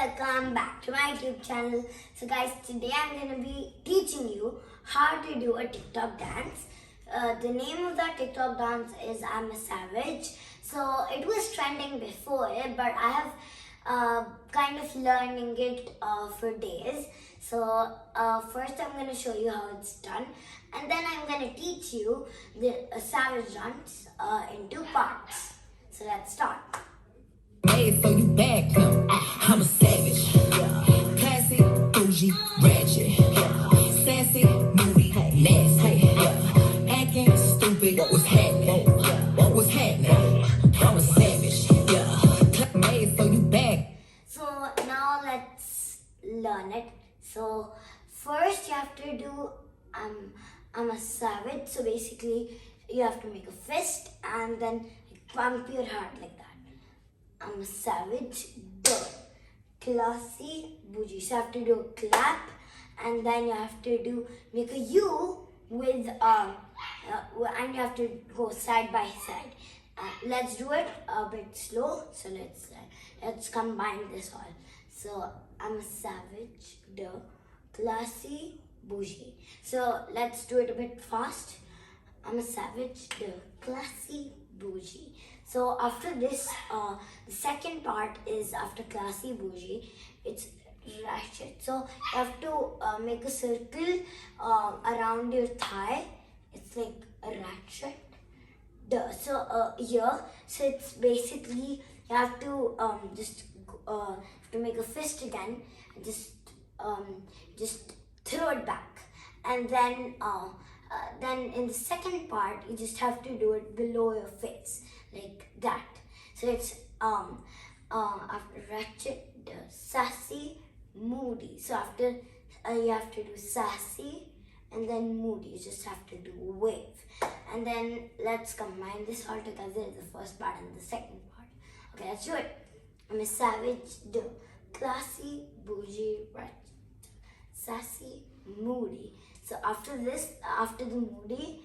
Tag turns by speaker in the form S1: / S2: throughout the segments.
S1: welcome back to my YouTube channel. So guys, today I'm going to be teaching you how to do a TikTok dance. The name of that TikTok dance is I'm a Savage. So it was trending before, but I have kind of learning it for days. So first I'm going to show you how it's done, and then I'm going to teach you the Savage dance in two parts. So let's start.
S2: Hey, so you back, I'm a savage. Classy, bougie, ratchet. Sassy, moody, nasty. Acting stupid, what was happening? What was happening? I'm a savage, yeah. Hey, so you back.
S1: So now let's learn it. So first you have to do I'm a savage. So basically you have to make a fist and then pump your heart like that. I'm a savage, classy, bougie. So you have to do a clap, and then you have to make a U with and you have to go side by side. Let's do it a bit slow. So let's combine this all. So I'm a savage, classy, bougie. So let's do it a bit fast. I'm a savage, classy, bougie. So after this, the second part is after classy, bougie, it's ratchet. So you have to make a circle around your thigh. It's like a ratchet. So here, so it's basically you have to make a fist again, and just throw it back, and then in the second part you just have to do it below your face like that. So it's after ratchet, sassy, moody. So after you have to do sassy and then moody. You just have to do wave, and then let's combine this all together, the first part and the second part. Okay, let's do it. I'm a savage, classy, bougie, ratchet, sassy, moody. So after this, after the moody,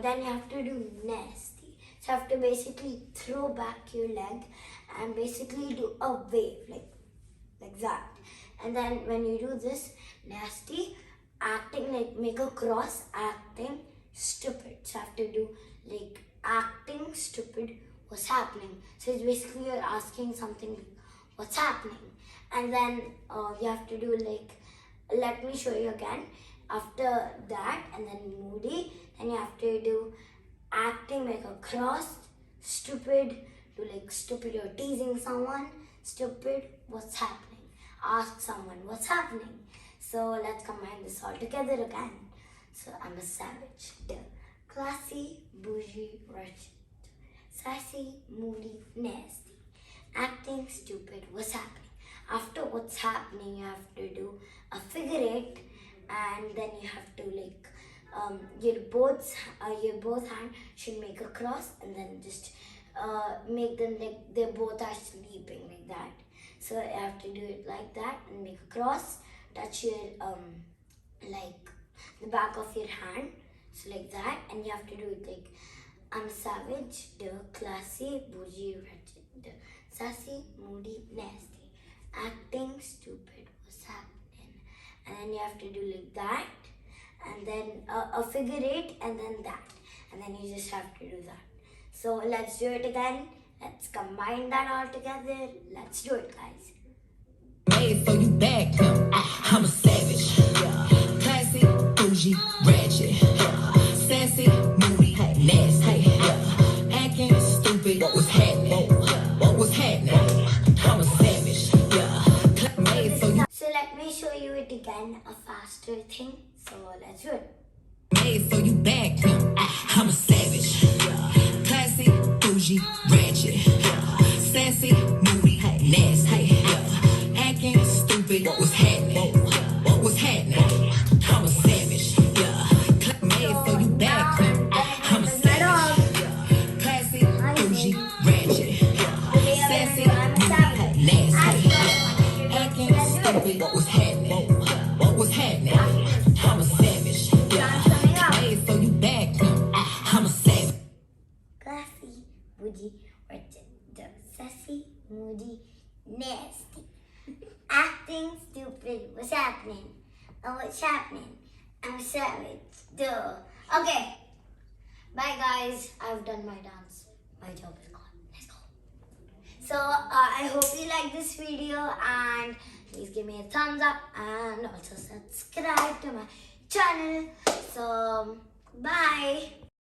S1: then you have to do nasty. So you have to basically throw back your leg and basically do a wave like that. And then when you do this nasty, acting like make a cross, acting stupid. So you have to do like acting stupid, what's happening. So it's basically you're asking something, what's happening. And then you have to do like, let me show you again. After that, and then moody, then you have to do acting like a cross, stupid, do like stupid, you're teasing someone, stupid, what's happening? Ask someone what's happening. So let's combine this all together again. So I'm a savage, classy, bougie, ratchet, sassy, moody, nasty, acting stupid, what's happening? After what's happening, you have to do a figure eight, and then you have to like your both hand should make a cross, and then just make them like they both are sleeping like that. So you have to do it like that and make a cross, touch your like the back of your hand, so like that, and you have to do it like I'm savage, classy, bougie, ratchet, sassy, moody, nasty, acting stupid, what's happening? And then you have to do like that, and then a figure eight, and then that, and then you just have to do that. So let's do it again. Let's combine that all together. Let's do it, guys.
S2: Hey, so you back, I'm a savage. Classy, bougie, ratchet. Sassy, moody, nasty. Acting stupid, what was happening? What was happening? I'm a savage.
S1: So let me show you it again, a faster thing. So let's do it.
S2: Hey, so you back, I'm a savage. Classy, bougie, ratchet. Sassy, moody, nasty. Acting stupid, what was happening? What was happening? I'm a savage. Hey, so you back, I'm a savage. Classy, bougie, ratchet. Sassy, moody, nasty. Acting stupid, what was happening? What was happening? I'm a savage. Hey, so you back, I'm a savage.
S1: nasty. Acting stupid. What's happening? Oh, what's happening? I'm savage. Duh. Okay. Bye, guys. I've done my dance. My job is gone. Let's go. So, I hope you like this video and please give me a thumbs up and also subscribe to my channel. So, bye.